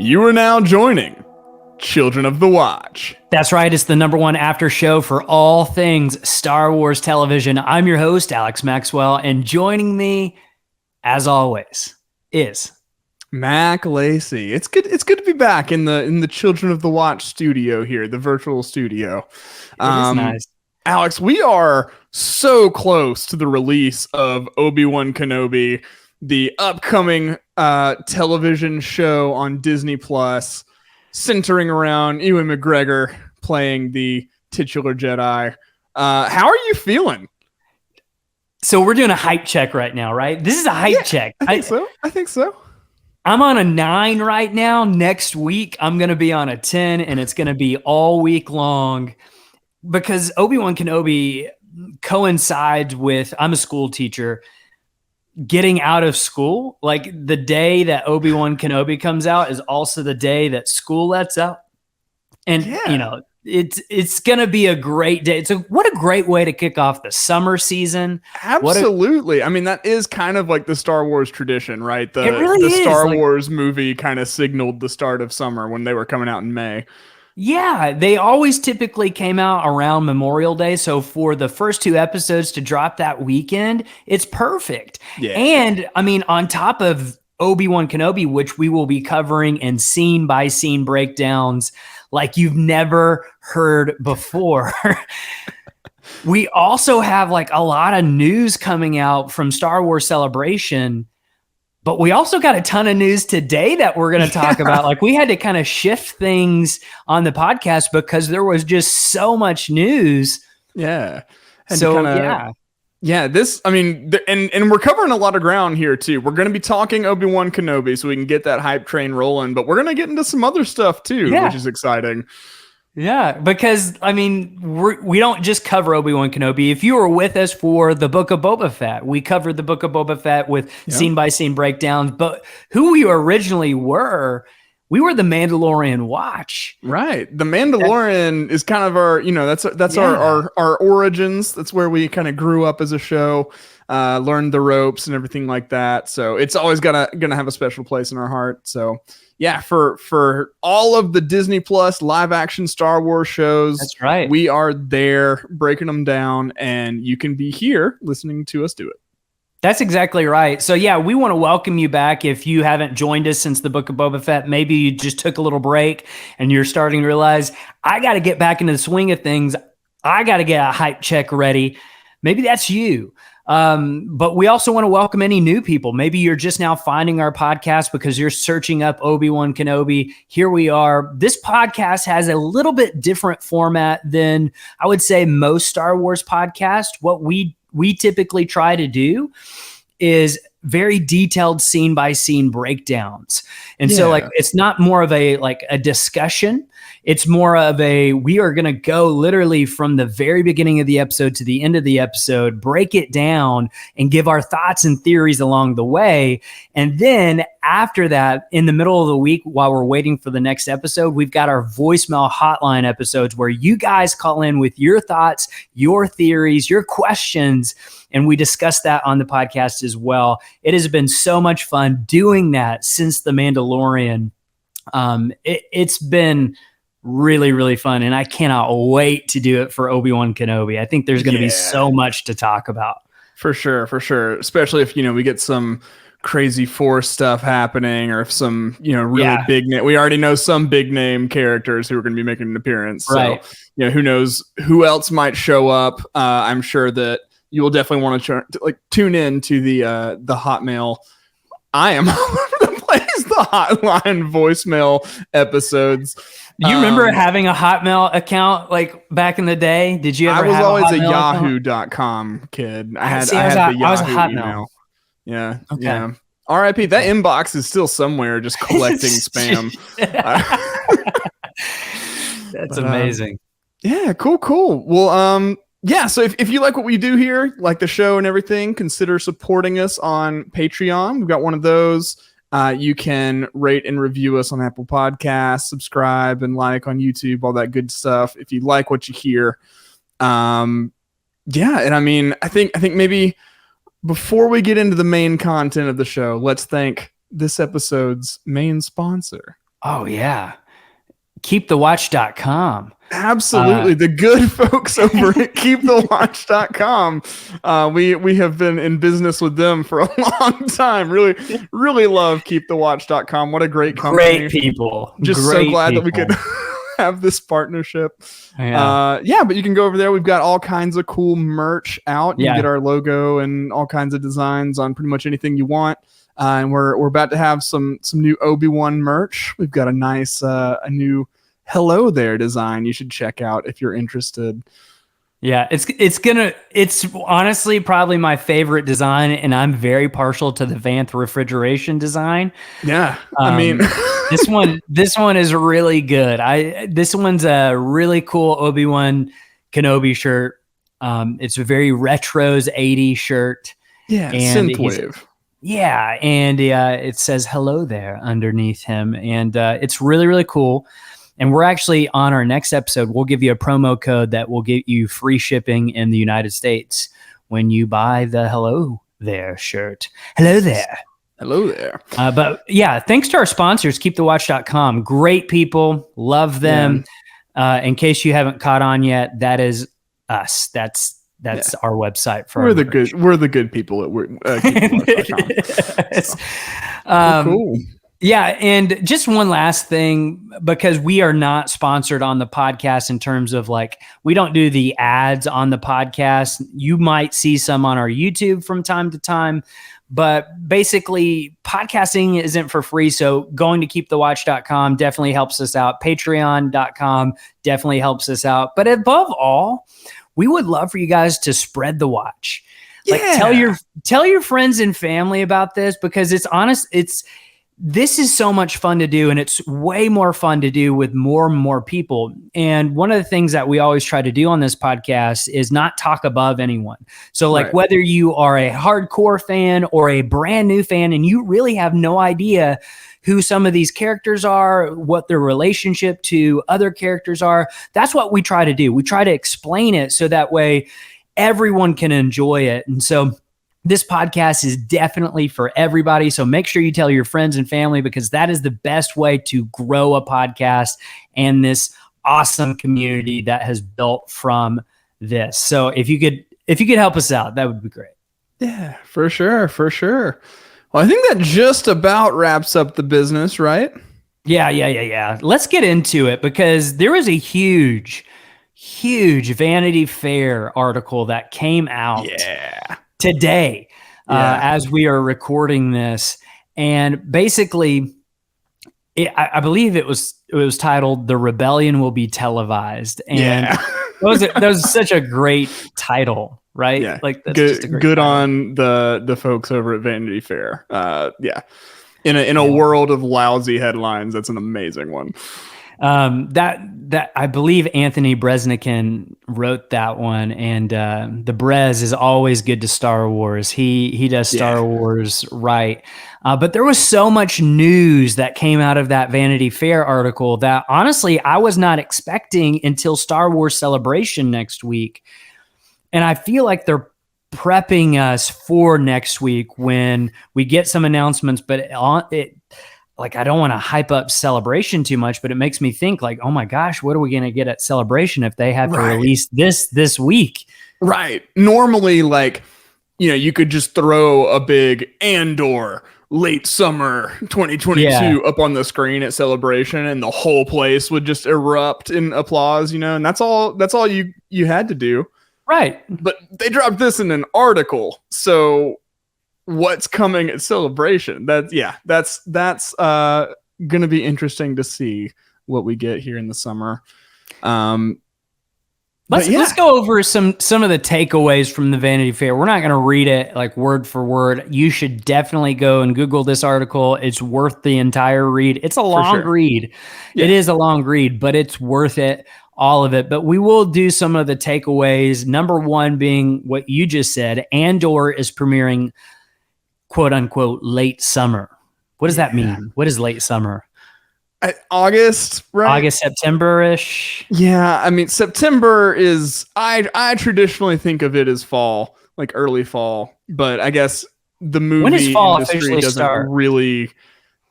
You are now joining Children of the Watch. That's right. It's the #1 after show for all things Star Wars television. I'm your host, Alex Maxwell, and joining me, as always, is Mac Lacey. It's good to be back in the Children of the Watch studio here, the virtual studio. It is nice. Alex, we are so close to the release of Obi-Wan Kenobi, the upcoming television show on Disney Plus, centering around Ewan McGregor playing the titular Jedi. How are you feeling? So we're doing a hype check right now, right? This is a hype check. I think so. I'm on a 9 right now. Next week, I'm going to be on a 10, and it's going to be all week long because Obi-Wan Kenobi coincides with, I'm a school teacher, getting out of school. Like the day that Obi-Wan Kenobi comes out is also the day that school lets up. And, you know, it's going to be a great day. So what a great way to kick off the summer season. Absolutely. I mean, that is kind of like the Star Wars tradition, right? It really is. The Star Wars movie kind of signaled the start of summer when they were coming out in May. Yeah, they always typically came out around Memorial Day. So for the first 2 episodes to drop that weekend, it's perfect. Yeah. And I mean, on top of Obi-Wan Kenobi, which we will be covering in scene by scene breakdowns like you've never heard before. We also have like a lot of news coming out from Star Wars Celebration. But we also got a ton of news today that we're going to talk about. Like we had to kind of shift things on the podcast because there was just so much news. Yeah. And this, I mean, and we're covering a lot of ground here too. We're going to be talking Obi-Wan Kenobi so we can get that hype train rolling, but we're going to get into some other stuff too, which is exciting. Yeah, because, I mean, we don't just cover Obi-Wan Kenobi. If you were with us for the Book of Boba Fett, we covered the Book of Boba Fett with scene-by-scene breakdowns. But who we originally were, we were the Mandalorian Watch. Right. The Mandalorian is kind of our, you know, that's our origins. That's where we kind of grew up as a show, learned the ropes and everything like that. So it's always gonna have a special place in our heart. So yeah, for all of the Disney Plus live action Star Wars shows, that's right. We are there breaking them down, and you can be here listening to us do it. That's exactly right. So yeah, we want to welcome you back. If you haven't joined us since the Book of Boba Fett, maybe you just took a little break and you're starting to realize, I got to get back into the swing of things. I got to get a hype check ready. Maybe that's you. But we also want to welcome any new people. Maybe you're just now finding our podcast because you're searching up Obi-Wan Kenobi. Here we are. This podcast has a little bit different format than I would say most Star Wars podcasts. What we typically try to do is very detailed scene by scene breakdowns. And so like, it's not more of a discussion. It's more of we are going to go literally from the very beginning of the episode to the end of the episode, break it down and give our thoughts and theories along the way. And then after that, in the middle of the week, while we're waiting for the next episode, we've got our voicemail hotline episodes where you guys call in with your thoughts, your theories, your questions, and we discuss that on the podcast as well. It has been so much fun doing that since The Mandalorian. It's been really, really fun, and I cannot wait to do it for Obi-Wan Kenobi. I think there's going to be so much to talk about. For sure. Especially if, we get some crazy Force stuff happening, or if some, really big name. We already know some big name characters who are going to be making an appearance. Right. So, who knows who else might show up. I'm sure that you will definitely want to tune in to the Hotmail. I am all over the place. The hotline voicemail episodes. Do you remember having a Hotmail account like back in the day? Did you ever have I was always a Yahoo.com kid. I had the Yahoo I was a Hotmail. email. Yeah. Okay. Yeah. RIP. That inbox is still somewhere just collecting spam. That's amazing. Yeah, cool. Well, so if you like what we do here, like the show and everything, consider supporting us on Patreon. We've got one of those. You can rate and review us on Apple Podcasts, subscribe and like on YouTube, all that good stuff. If you like what you hear. And I mean, I think maybe before we get into the main content of the show, let's thank this episode's main sponsor. Oh yeah. Keepthewatch.com. Absolutely. The good folks over at keepthewatch.com. We have been in business with them for a long time. Really, really love keepthewatch.com. What a great company. Great people. Just so Great glad that we people. could have this partnership. Yeah. But you can go over there. We've got all kinds of cool merch out. You can get our logo and all kinds of designs on pretty much anything you want. And we're about to have some new Obi-Wan merch. We've got a nice a new hello there design you should check out if you're interested. Yeah, it's honestly probably my favorite design, and I'm very partial to the Vanth refrigeration design. Yeah. I mean this one is really good. This one's a really cool Obi-Wan Kenobi shirt. It's a very retros 80s shirt. Yeah, synthwave. Yeah, and it says hello there underneath him, and it's really, really cool. And we're actually on our next episode, we'll give you a promo code that will get you free shipping in the United States when you buy the hello there shirt. Hello there. Hello there. But yeah, thanks to our sponsors, keepthewatch.com. Great people. Love them. Yeah. In case you haven't caught on yet, that is us. That's our website for we're the good people at keepthewatch.com. So. Cool. Yeah, and just one last thing, because we are not sponsored on the podcast in terms of like, we don't do the ads on the podcast. You might see some on our YouTube from time to time, but basically podcasting isn't for free. So going to keepthewatch.com definitely helps us out. Patreon.com definitely helps us out. But above all, we would love for you guys to spread the watch. Like tell your friends and family about this, because it's honest. This is so much fun to do, and it's way more fun to do with more and more people. And one of the things that we always try to do on this podcast is not talk above anyone. So like whether you are a hardcore fan or a brand new fan and you really have no idea who some of these characters are, what their relationship to other characters are, that's what we try to do. We try to explain it so that way everyone can enjoy it. And so this podcast is definitely for everybody. So make sure you tell your friends and family, because that is the best way to grow a podcast and this awesome community that has built from this. So if you could help us out, that would be great. Yeah, for sure. For sure. Well, I think that just about wraps up the business, right? Yeah. Let's get into it, because there was a huge Vanity Fair article that came out. Yeah. Today, as we are recording this, and basically, I believe it was titled "The Rebellion Will Be Televised," and that was such a great title, right? Yeah, like that's good. Just a great good title. On the folks over at Vanity Fair. In a world of lousy headlines, that's an amazing one. That I believe Anthony Breznican wrote that one, and the Brez is always good to Star Wars. He does Star Wars right. But there was so much news that came out of that Vanity Fair article that honestly I was not expecting until Star Wars Celebration next week. And I feel like they're prepping us for next week when we get some announcements, but like, I don't want to hype up Celebration too much, but it makes me think like, oh my gosh, what are we going to get at Celebration if they have to release this week? Right. Normally, like, you could just throw a big Andor late summer 2022 up on the screen at Celebration, and the whole place would just erupt in applause, and that's all you had to do. Right. But they dropped this in an article. So what's coming at Celebration? That's going to be interesting to see what we get here in the summer. Let's go over some of the takeaways from the Vanity Fair. We're not going to read it like word for word. You should definitely go and Google this article. It's worth the entire read. It's a long read. Yeah. It is a long read, but it's worth it, all of it. But we will do some of the takeaways. Number one being what you just said. Andor is premiering, quote unquote, late summer. What does that mean? What is late summer? August, right? August, September-ish. Yeah, I mean, September is, I traditionally think of it as fall, like early fall, but I guess the movie when does fall industry officially doesn't start? Really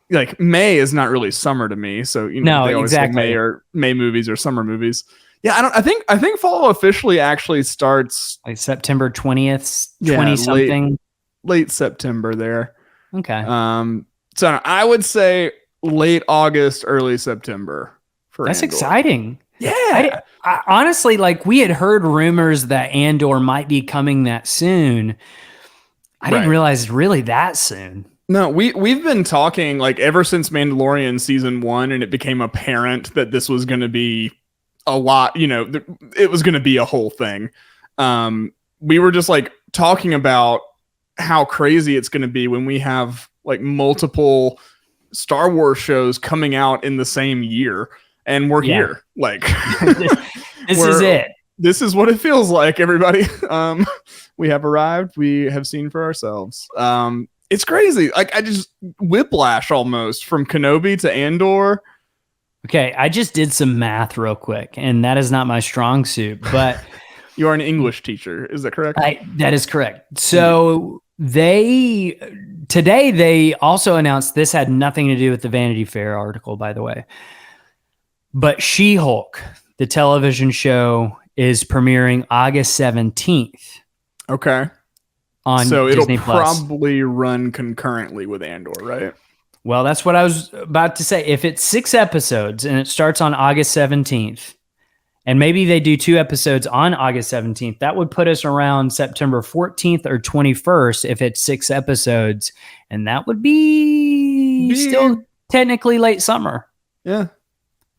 like May is not really summer to me. So, you know, No, they always exactly. say May movies or summer movies. Yeah, I think fall officially actually starts Like September 20th, yeah, 20 something. late September there. Okay. So I would say late August, early September for That's Andor. exciting. Yeah. I honestly, like, we had heard rumors that Andor might be coming that soon. I didn't Right. realize really that soon. No, we've been talking like ever since Mandalorian season 1 and it became apparent that this was going to be a lot, you know, it was going to be a whole thing. We were just like talking about how crazy it's going to be when we have like multiple Star Wars shows coming out in the same year and we're here. Like this is it. This is what it feels like, everybody. We have arrived. We have seen for ourselves. It's crazy. Like I just whiplash almost from Kenobi to Andor. Okay, I just did some math real quick, and that is not my strong suit, but you are an English teacher. Is that correct? That is correct. So today they also announced, this had nothing to do with the Vanity Fair article, by the way, but She-Hulk, the television show, is premiering August 17th. Okay. So it'll Disney Plus. Probably run concurrently with Andor, right? Well, that's what I was about to say. If it's 6 episodes and it starts on August 17th, and maybe they do 2 episodes on August 17th, that would put us around September 14th or 21st if it's 6 episodes. And that would be still technically late summer. Yeah.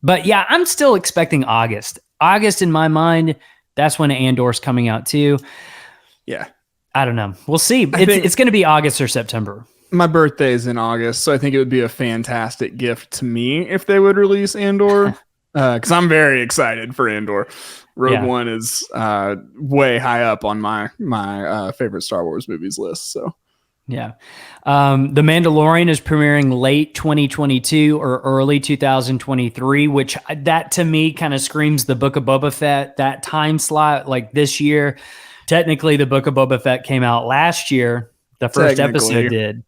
But yeah, I'm still expecting August. August, in my mind, that's when Andor's coming out too. Yeah. I don't know. We'll see. It's going to be August or September. My birthday is in August, so I think it would be a fantastic gift to me if they would release Andor, because I'm very excited for Andor. Rogue One is way high up on my favorite Star Wars movies list. So, yeah, The Mandalorian is premiering late 2022 or early 2023, which that to me kind of screams the Book of Boba Fett, that time slot, like this year. Technically, the Book of Boba Fett came out last year. The first episode did,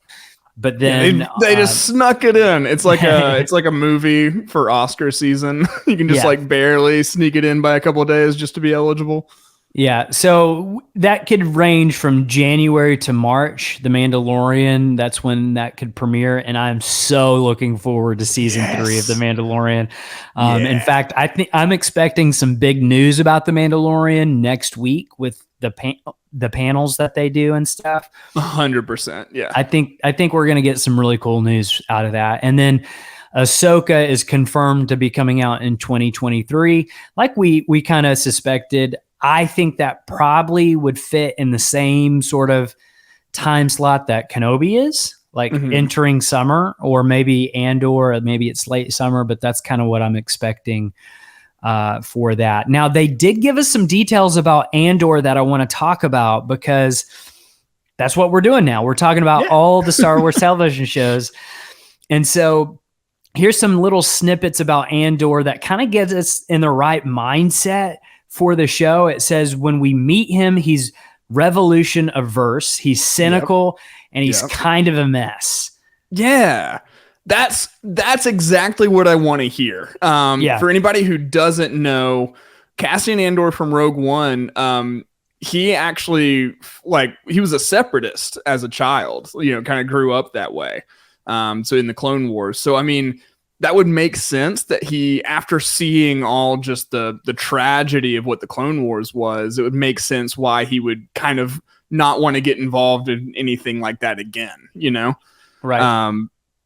but then they just snuck it in. It's like a movie for Oscar season. You can just like barely sneak it in by a couple of days just to be eligible. Yeah, so that could range from January to March. The Mandalorian, that's when that could premiere, and I'm so looking forward to season 3 of The Mandalorian. In fact, I think I'm expecting some big news about The Mandalorian next week with the panels that they do and stuff. 100%. Yeah, I think we're gonna get some really cool news out of that, and then Ahsoka is confirmed to be coming out in 2023, like we kind of suspected. I think that probably would fit in the same sort of time slot that Kenobi is, like entering summer, or maybe Andor, or maybe it's late summer, but that's kind of what I'm expecting for that. Now, they did give us some details about Andor that I want to talk about, because that's what we're doing now. We're talking about all the Star Wars television shows. And so here's some little snippets about Andor that kind of gets us in the right mindset for the show. It says when we meet him, he's revolution averse, he's cynical, and he's kind of a mess. Yeah. That's exactly what I want to hear. For anybody who doesn't know, Cassian Andor from Rogue One, he actually, like, he was a separatist as a child, you know, kind of grew up that way. So in the Clone Wars. So, I mean, that would make sense that he, after seeing all just the tragedy of what the Clone Wars was, it would make sense why he would kind of not want to get involved in anything like that again, you know? Right.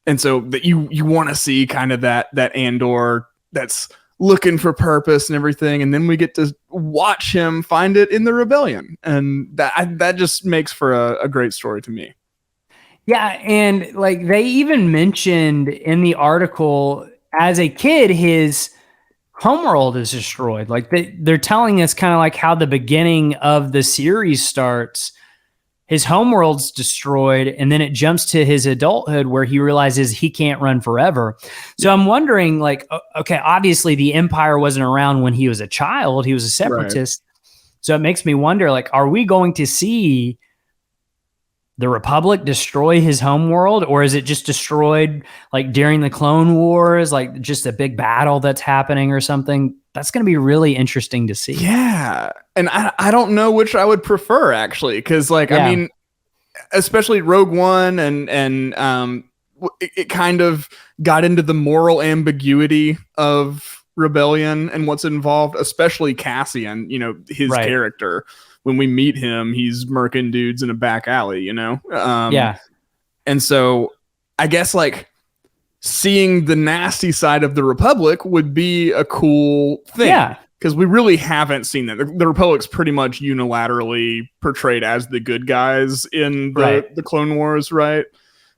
And so that you want to see kind of that Andor that's looking for purpose and everything. And then we get to watch him find it in the rebellion. And that just makes for a great story to me. Yeah, and like they even mentioned in the article, as a kid, his homeworld is destroyed. Like they're telling us kind of like how the beginning of the series starts. His homeworld's destroyed, and then it jumps to his adulthood where he realizes he can't run forever. So I'm wondering, like, okay, obviously the Empire wasn't around when he was a child. He was a separatist. Right. So it makes me wonder, like, are we going to see the Republic destroy his homeworld, or is it just destroyed like during the Clone Wars, like just a big battle that's happening or something? That's going to be really interesting to see. Yeah. And I don't know which I would prefer, actually, because like, I mean, especially Rogue One it kind of got into the moral ambiguity of rebellion and what's involved, especially Cassian, his character. When we meet him, he's murking dudes in a back alley, And so I guess like seeing the nasty side of the Republic would be a cool thing. Yeah. Because we really haven't seen that. The Republic's pretty much unilaterally portrayed as the good guys in the Clone Wars, right?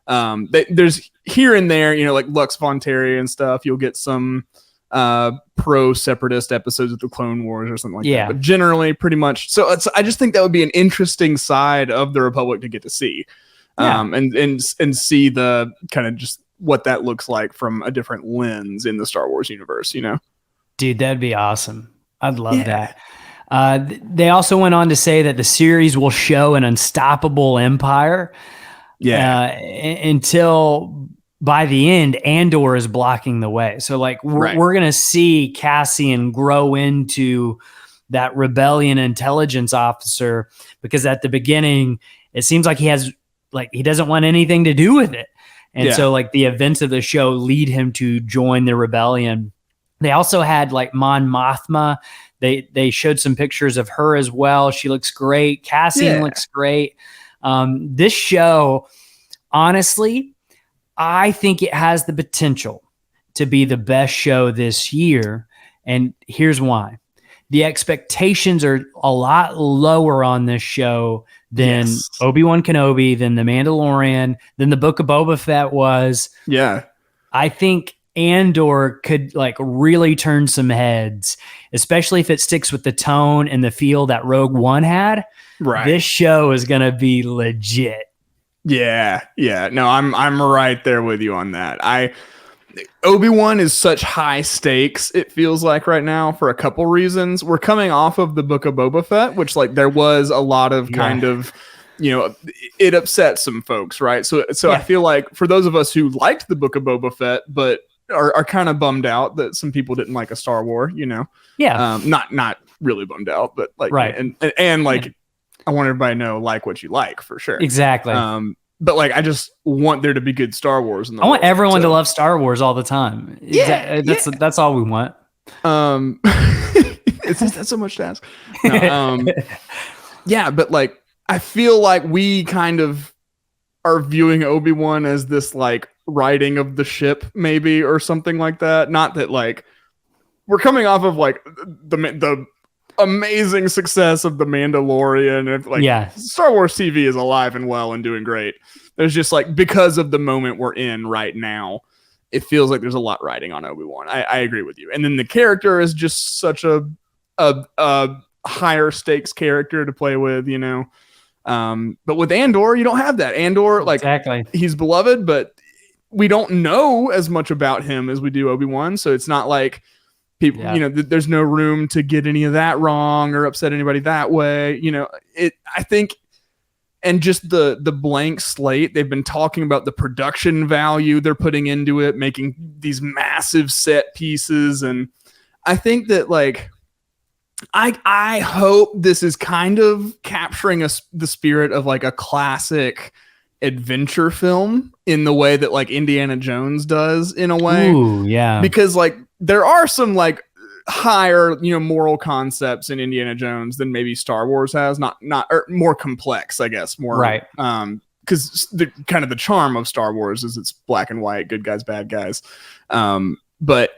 There's here and there, like Lux Von Terry and stuff. You'll get some pro-separatist episodes of the Clone Wars or something like that. But generally, pretty much. So I just think that would be an interesting side of the Republic to get to see, and see the kind of just what that looks like from a different lens in the Star Wars universe. Dude, that'd be awesome. I'd love that. They also went on to say that the series will show an unstoppable empire. Until by the end, Andor is blocking the way. So like we're going to see Cassian grow into that rebellion intelligence officer, because at the beginning, it seems like he doesn't want anything to do with it. And so like the events of the show lead him to join the rebellion. They also had like Mon Mothma. They showed some pictures of her as well. She looks great. Cassian looks great. This show, honestly, I think it has the potential to be the best show this year. And here's why. The expectations are a lot lower on this show than Obi-Wan Kenobi, than The Mandalorian, than the Book of Boba Fett was. Yeah. I think Andor could like really turn some heads, especially if it sticks with the tone and the feel that Rogue One had. Right. This show is going to be legit. Yeah. No, I'm right there with you on that. Obi-Wan is such high stakes, it feels like right now, for a couple reasons. We're coming off of the Book of Boba Fett, which like there was a lot of kind of, it upset some folks, right? So I feel like for those of us who liked the Book of Boba Fett, but are kind of bummed out that some people didn't like a Star Wars, not really bummed out, but like, and like, I want everybody to know, like what you like, for sure. Exactly. But like, I just want there to be good Star Wars in the world. I want everyone to love Star Wars all the time. That's all we want. Is that so much to ask? No, but like, I feel like we kind of are viewing Obi-Wan as this like riding of the ship, maybe, or something like that. Not that like we're coming off of like the amazing success of The Mandalorian. And like Star Wars TV is alive and well and doing great. There's just like, because of the moment we're in right now, it feels like there's a lot riding on Obi-Wan. I agree with you. And then the character is just such a higher stakes character to play with, but with Andor, you don't have that. Andor, like, he's beloved, but we don't know as much about him as we do Obi-Wan. So it's not like people, there's no room to get any of that wrong or upset anybody that way. I think, and just the blank slate, they've been talking about the production value they're putting into it, making these massive set pieces. And I think that like, I hope this is kind of capturing the spirit of like a classic adventure film in the way that like Indiana Jones does, in a way. Ooh, yeah. Because like there are some like higher, moral concepts in Indiana Jones than maybe Star Wars has, not or more complex, I guess, more right. Because the kind of the charm of Star Wars is it's black and white, good guys, bad guys. But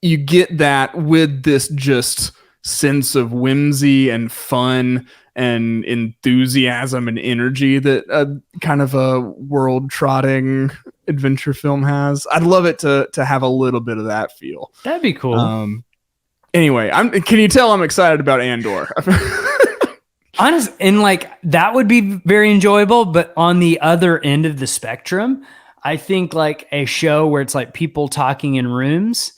you get that with this just sense of whimsy and fun and enthusiasm and energy that kind of a world trotting adventure film has. I'd love it to have a little bit of that feel. That'd be cool. Anyway, can you tell I'm excited about Andor? Honest, and like that would be very enjoyable, but on the other end of the spectrum, I think like a show where it's like people talking in rooms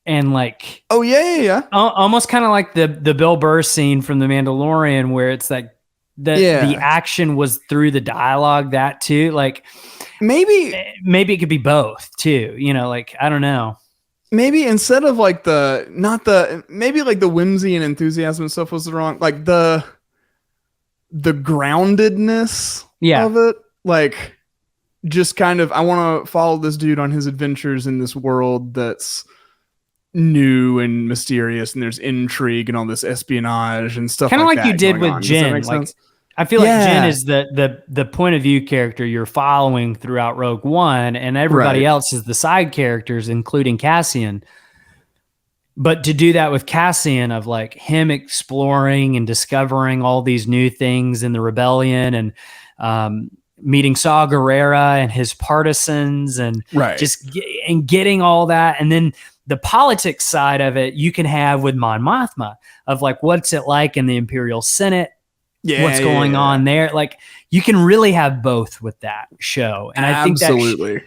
and like, almost kind of like the Bill Burr scene from The Mandalorian, where it's like the action was through the dialogue, that too. Like maybe it could be both too, like, I don't know. Maybe instead of like maybe like the whimsy and enthusiasm and stuff was the wrong, like the groundedness of it. Like, just kind of, I want to follow this dude on his adventures in this world that's new and mysterious, and there's intrigue and all this espionage and stuff. Kind of like that you did with Jin. Like, I feel like Jin is the point of view character you're following throughout Rogue One, and everybody else is the side characters, including Cassian. But to do that with Cassian, of like him exploring and discovering all these new things in the rebellion, and meeting Saw Gerrera and his partisans, and just getting all that, and then the politics side of it you can have with Mon Mothma, of like, what's it like in the Imperial Senate? What's going on there? Like, you can really have both with that show. And I think that,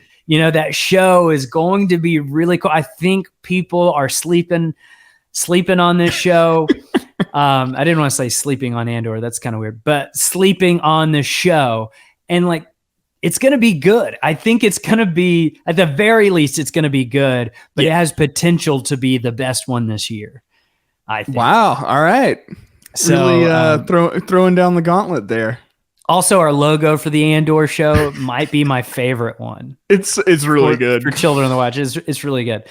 that show is going to be really cool. I think people are sleeping on this show. I didn't want to say sleeping on Andor. That's kind of weird, but sleeping on this show. And like, it's going to be good. I think it's going to be, at the very least, it's going to be good, but it has potential to be the best one this year, I think. Wow. All right. So, really throwing down the gauntlet there. Also, our logo for the Andor show might be my favorite one. It's really good for children to watch. It's really good.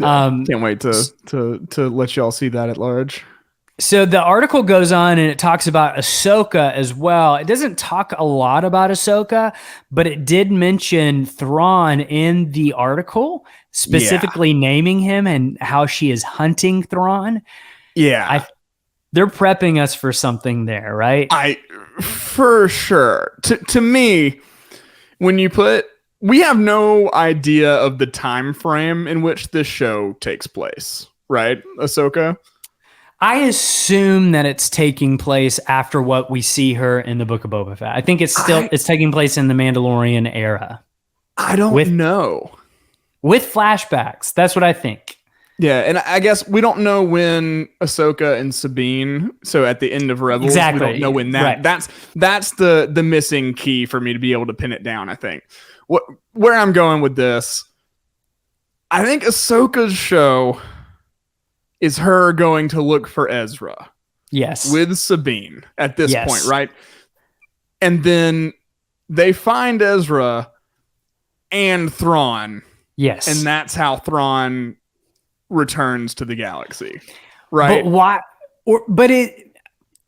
Can't wait to let y'all see that at large. So the article goes on and it talks about Ahsoka as well. It doesn't talk a lot about Ahsoka, but it did mention Thrawn in the article, specifically naming him and how she is hunting Thrawn. Yeah. They're prepping us for something there, right? For sure. To me, when we have no idea of the time frame in which this show takes place, right, Ahsoka? I assume that it's taking place after what we see her in the Book of Boba Fett. I think it's taking place in the Mandalorian era. I don't know. With flashbacks. That's what I think. Yeah, and I guess we don't know when Ahsoka and Sabine, so at the end of Rebels, we don't know when that. That's the missing key for me to be able to pin it down, I think. Where I'm going with this, I think Ahsoka's show is her going to look for Ezra. Yes. With Sabine at this point, right? And then they find Ezra and Thrawn. Yes. And that's how Thrawn returns to the galaxy. Right? But why?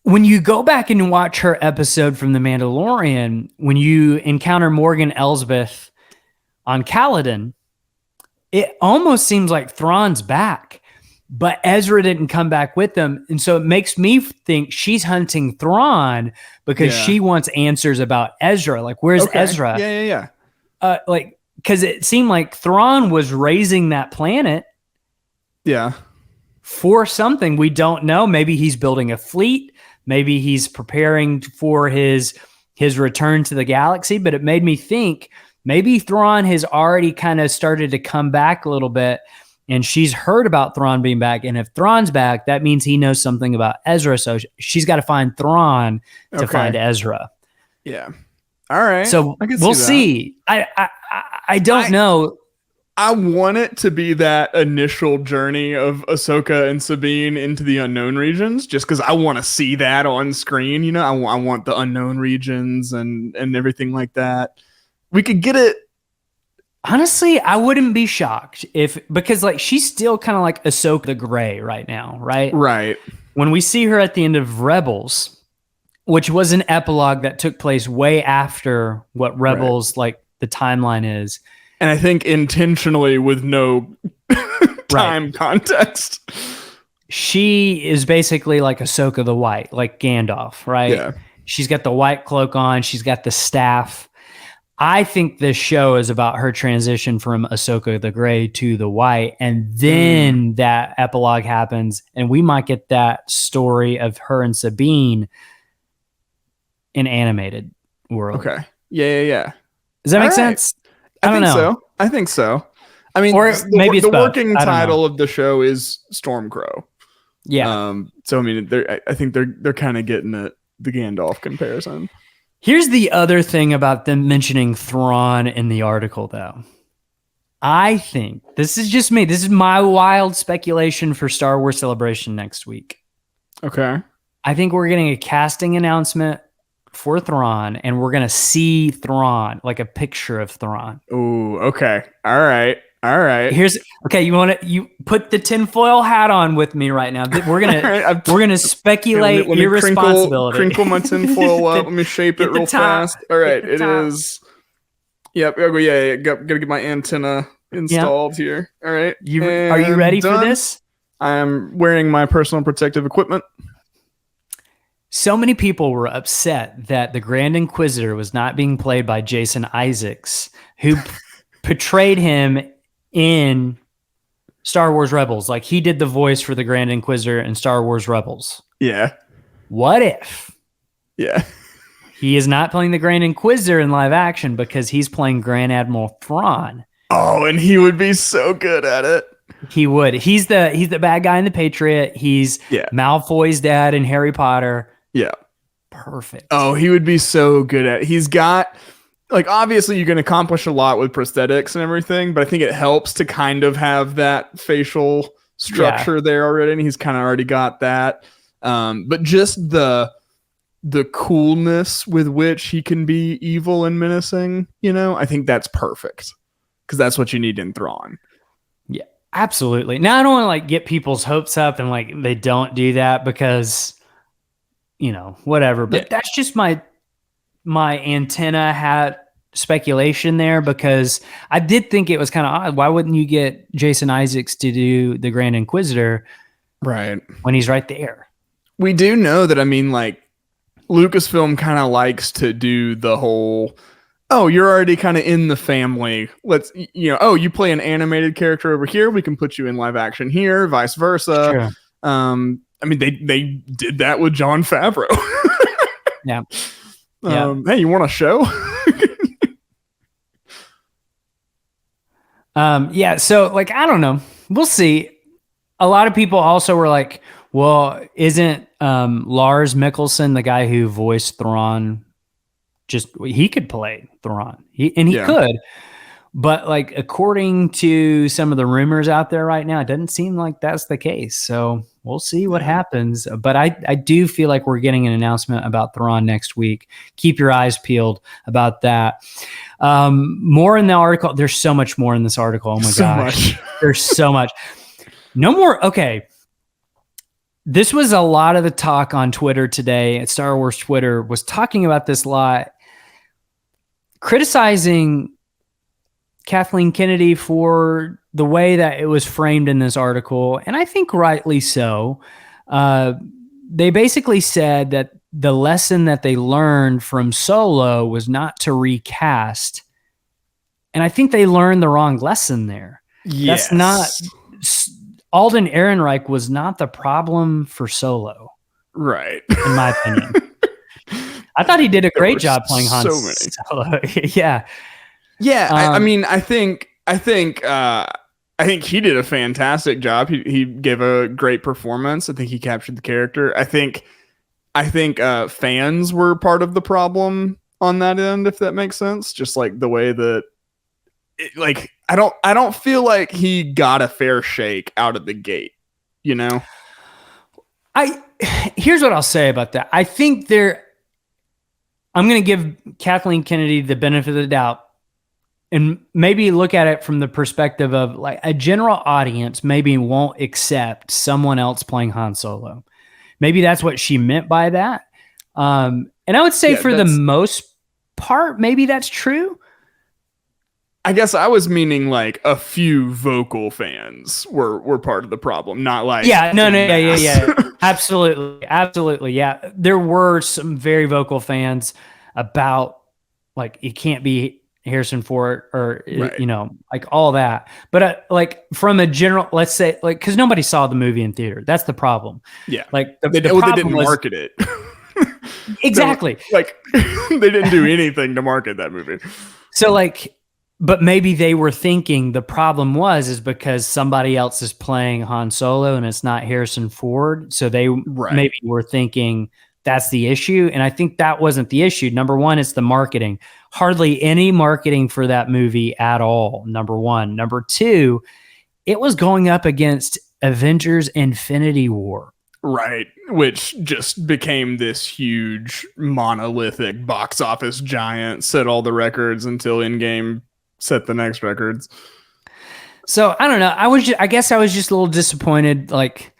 When you go back and watch her episode from The Mandalorian, when you encounter Morgan Elsbeth on Caladan, it almost seems like Thrawn's back. But Ezra didn't come back with them. And so it makes me think she's hunting Thrawn because she wants answers about Ezra. Like, where's Ezra? Yeah. Because it seemed like Thrawn was raising that planet. Yeah. For something we don't know. Maybe he's building a fleet. Maybe he's preparing for his return to the galaxy. But it made me think maybe Thrawn has already kind of started to come back a little bit. And she's heard about Thrawn being back. And if Thrawn's back, that means he knows something about Ezra. So she's got to find Thrawn to find Ezra. Yeah. All right. So we'll see. I don't know. I want it to be that initial journey of Ahsoka and Sabine into the unknown regions, just because I want to see that on screen. You know, I want the unknown regions and everything like that. We could get it. Honestly, I wouldn't be shocked because like she's still kind of like Ahsoka the Grey right now, right? Right. When we see her at the end of Rebels, which was an epilogue that took place way after what Rebels like the timeline is. And I think intentionally with no time context. She is basically like Ahsoka the White, like Gandalf, right? Yeah. She's got the white cloak on. She's got the staff. I think this show is about her transition from Ahsoka the Grey to the White. And then that epilogue happens. And we might get that story of her and Sabine in animated world. Okay. Yeah. Does that make sense? I don't know. I think so. I mean, or maybe it's the working title of the show is Stormcrow. Yeah. So I mean, I think they're kind of getting it the Gandalf comparison. Here's the other thing about them mentioning Thrawn in the article, though. I think, this is just me, this is my wild speculation for Star Wars Celebration next week. Okay. I think we're getting a casting announcement for Thrawn, and we're going to see Thrawn, like a picture of Thrawn. Ooh, okay. All right. You put the tinfoil hat on with me right now. We're gonna speculate let me irresponsibility. Crinkle my tinfoil up. Let me shape it real fast. All right, it is. Yep. Yeah. Gotta get my antenna installed here. All right. Are you ready for this? I'm wearing my personal protective equipment. So many people were upset that the Grand Inquisitor was not being played by Jason Isaacs, who portrayed him in Star Wars Rebels. Like, he did the voice for the Grand Inquisitor in Star Wars Rebels. Yeah. What if? Yeah. He is not playing the Grand Inquisitor in live action because he's playing Grand Admiral Thrawn. Oh, and he would be so good at it. He would. He's the bad guy in The Patriot. He's Malfoy's dad in Harry Potter. Yeah. Perfect. Oh, he would be so good at it. He's got, like, obviously you can accomplish a lot with prosthetics and everything, but I think it helps to kind of have that facial structure there already, and he's kind of already got that. But just the coolness with which he can be evil and menacing, I think that's perfect, because that's what you need in Thrawn. Yeah, absolutely. Now, I don't want to get people's hopes up and they don't do that because, whatever. But that's just my antenna hat speculation there, because I did think it was kind of odd. Why wouldn't you get Jason Isaacs to do the Grand Inquisitor right when he's right there? We do know that, Lucasfilm kind of likes to do the whole, oh, you're already kind of in the family. Let's, you play an animated character over here, we can put you in live action here, vice versa. Sure. They did that with Jon Favreau. Yeah. Hey, you want a show? So I don't know. We'll see. A lot of people also were like, well, isn't Lars Mikkelsen the guy who voiced Thrawn? He could play Thrawn. He could. But according to some of the rumors out there right now, it doesn't seem like that's the case. So we'll see what happens. But I do feel like we're getting an announcement about Thrawn next week. Keep your eyes peeled about that. More in the article. There's so much more in this article. Oh my gosh. There's so much. No more. Okay. This was a lot of the talk on Twitter today. At Star Wars Twitter was talking about this a lot, criticizing Kathleen Kennedy for the way that it was framed in this article, and I think rightly so. They basically said that the lesson that they learned from Solo was not to recast, and I think they learned the wrong lesson there. Yes. That's not... Alden Ehrenreich was not the problem for Solo. Right. In my opinion. I thought he did a great job playing Han Solo. Yeah. Yeah, I think he did a fantastic job. He gave a great performance. I think he captured the character. I think fans were part of the problem on that end, if that makes sense. Just the way that I don't feel like he got a fair shake out of the gate, Here's what I'll say about that. I think I'm going to give Kathleen Kennedy the benefit of the doubt and maybe look at it from the perspective of a general audience maybe won't accept someone else playing Han Solo. Maybe that's what she meant by that. And I would say for the most part, maybe that's true. I guess I was meaning a few vocal fans were part of the problem, not yeah. Absolutely. Yeah. There were some very vocal fans about it can't be Harrison Ford or, right. All that. But from a general, let's say because nobody saw the movie in theater. That's the problem. Yeah. They didn't market it. Exactly. They didn't do anything to market that movie. So but maybe they were thinking the problem is because somebody else is playing Han Solo and it's not Harrison Ford. So they maybe were thinking that's the issue. And I think that wasn't the issue. Number one, it's the marketing. Hardly any marketing for that movie at all. Number one. Number two, it was going up against Avengers Infinity War. Right. Which just became this huge monolithic box office giant, set all the records until Endgame set the next records. So I don't know. I guess I was just a little disappointed. Like,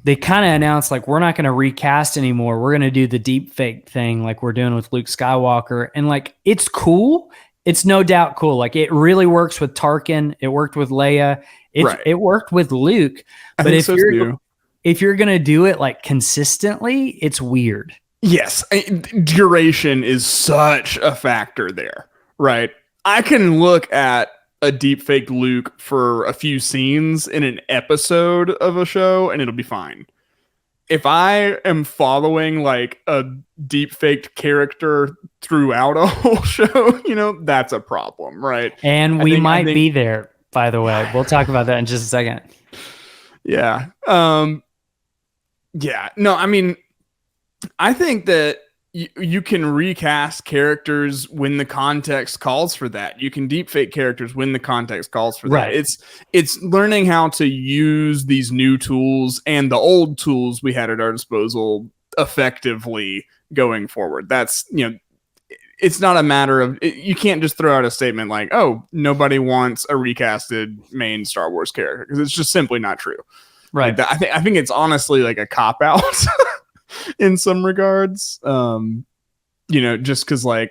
they kind of announced, like, we're not going to recast anymore. We're going to do the deep fake thing like we're doing with Luke Skywalker. And like, it's cool. It's no doubt cool. Like, it really works with Tarkin. It worked with Leia. It worked with Luke. But if you're going to do it like consistently, it's weird. Yes. Duration is such a factor there, right? I can look at a deep fake Luke for a few scenes in an episode of a show and it'll be fine. If I am following like a deep faked character throughout a whole show, that's a problem, right? And we might be there, by the way. We'll talk about that in just a second. Yeah. Yeah. No, I mean, I think that you can recast characters when the context calls for that. You can deepfake characters when the context calls for that. It's learning how to use these new tools and the old tools we had at our disposal effectively going forward. That's, it's not a matter of, you can't just throw out a statement like, oh, nobody wants a recasted main Star Wars character, because it's just simply not true. Right. Like, I think it's honestly like a cop out in some regards. Just because like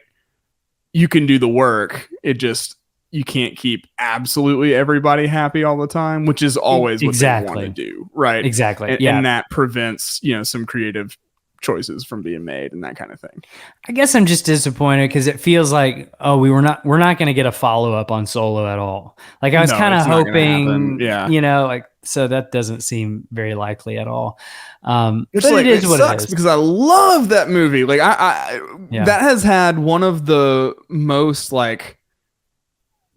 you can do the work, you can't keep absolutely everybody happy all the time, which is always what they want to do, right? Exactly. And that prevents some creative choices from being made and that kind of thing. I guess I'm just disappointed because it feels like, we're not going to get a follow-up on Solo at all. Like, I was kind of hoping, so that doesn't seem very likely at all. But like, it is what it is. Because I love that movie. Like, that has had one of the most like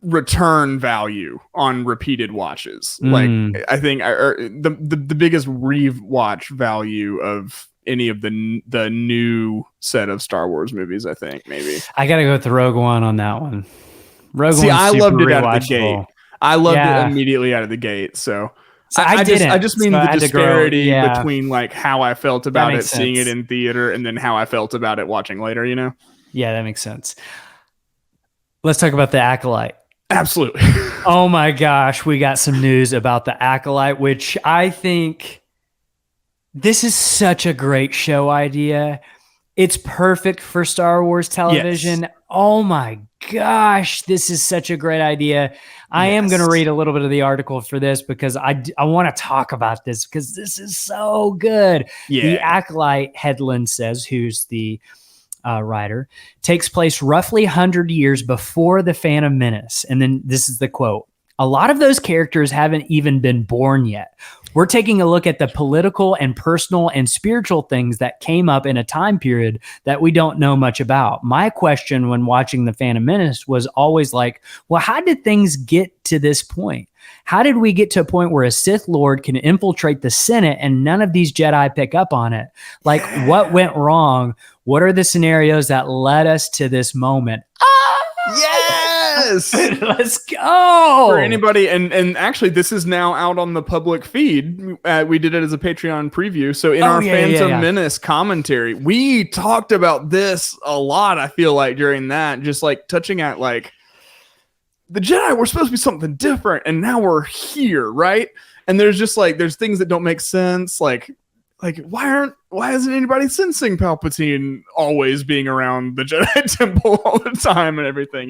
return value on repeated watches. Like, I think the biggest rewatch value of any of the new set of Star Wars movies, I think. Maybe I gotta go with the Rogue One on that one. I loved it out of the gate. I loved it immediately out of the gate. So I just mean the disparity between like how I felt about it seeing it in theater and then how I felt about it watching later. Yeah, that makes sense. Let's talk about the Acolyte. Absolutely. Oh my gosh, we got some news about the Acolyte, which I think. This is such a great show idea. It's perfect for Star Wars television. Yes. Oh my gosh, this is such a great idea. I am going to read a little bit of the article for this because I want to talk about this because this is so good. Yeah. The Acolyte, Headland says, who's the writer, takes place roughly 100 years before The Phantom Menace. And then this is the quote. A lot of those characters haven't even been born yet. We're taking a look at the political and personal and spiritual things that came up in a time period that we don't know much about. My question when watching The Phantom Menace was always like, well, how did things get to this point? How did we get to a point where a Sith Lord can infiltrate the Senate and none of these Jedi pick up on it? Like, what went wrong? What are the scenarios that led us to this moment? Yes. Let's go. For anybody, and actually this is now out on the public feed. We did it as a Patreon preview. So in our Phantom Menace commentary, we talked about this a lot, I feel like, during that, just like touching at like the Jedi were supposed to be something different and now we're here, right? And there's just like there's things that don't make sense, like why isn't anybody sensing Palpatine always being around the Jedi Temple all the time and everything,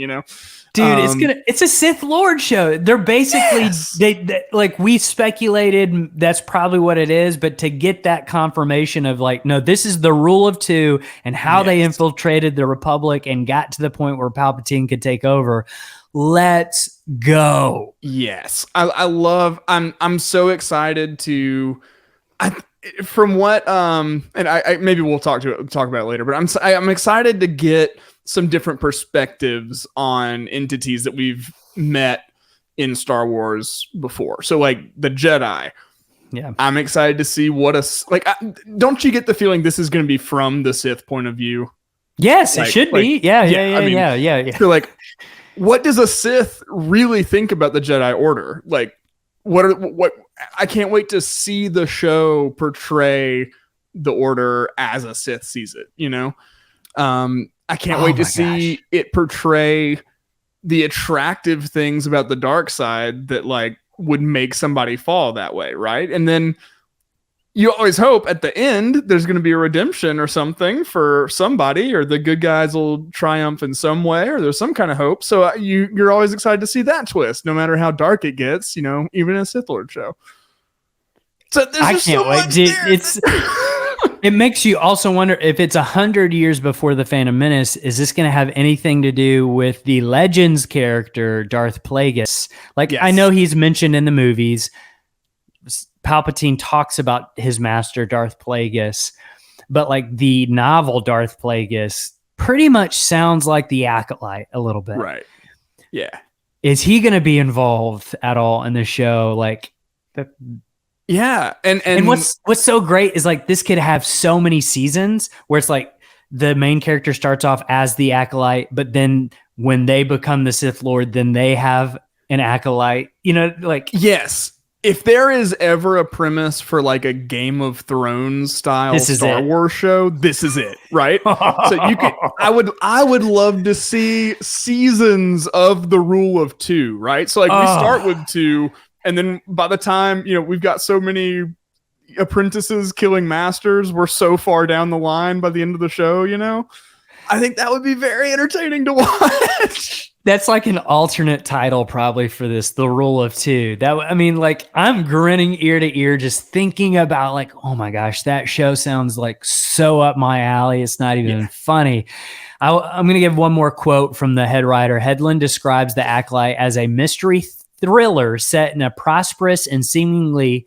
Dude, it's a Sith Lord show. They're basically they like we speculated that's probably what it is, but to get that confirmation of like, no, this is the rule of two and how they infiltrated the Republic and got to the point where Palpatine could take over. Let's go. Yes. I'm so excited to from what and I maybe we'll talk about it later, but I'm excited to get some different perspectives on entities that we've met in Star Wars before. So like the Jedi, Yeah. I'm excited to see don't you get the feeling this is going to be from the Sith point of view? Yes, it should be. Yeah. So like, what does a Sith really think about the Jedi Order? Like, what I can't wait to see the show portray the Order as a Sith sees it, you know? I can't wait to see it portray the attractive things about the dark side that like would make somebody fall that way, right? And then you always hope at the end there's going to be a redemption or something for somebody, or the good guys will triumph in some way, or there's some kind of hope. So you're always excited to see that twist, no matter how dark it gets, you know, even in a Sith Lord show. So I can't wait. It makes you also wonder if it's 100 years before the Phantom Menace, is this going to have anything to do with the Legends character, Darth Plagueis? Like, yes. I know he's mentioned in the movies. Palpatine talks about his master, Darth Plagueis, but like the novel Darth Plagueis pretty much sounds like the Acolyte a little bit. Right. Yeah. Is he going to be involved at all in the show? Like, yeah. And what's so great is like this could have so many seasons where it's like the main character starts off as the Acolyte, but then when they become the Sith Lord, then they have an Acolyte, you know, like. Yes. If there is ever a premise for like a Game of Thrones style Star Wars show, this is it, right? So I would love to see seasons of the Rule of Two, right? So like we start with 2, and then by the time, you know, we've got so many apprentices killing masters, we're so far down the line by the end of the show, you know? I think that would be very entertaining to watch. That's like an alternate title probably for this, The Rule of Two. I mean, like I'm grinning ear to ear just thinking about like, oh my gosh, that show sounds like so up my alley. It's not even funny. I'm going to give one more quote from the head writer. Hedlund describes the Acolyte as a mystery thriller set in a prosperous and seemingly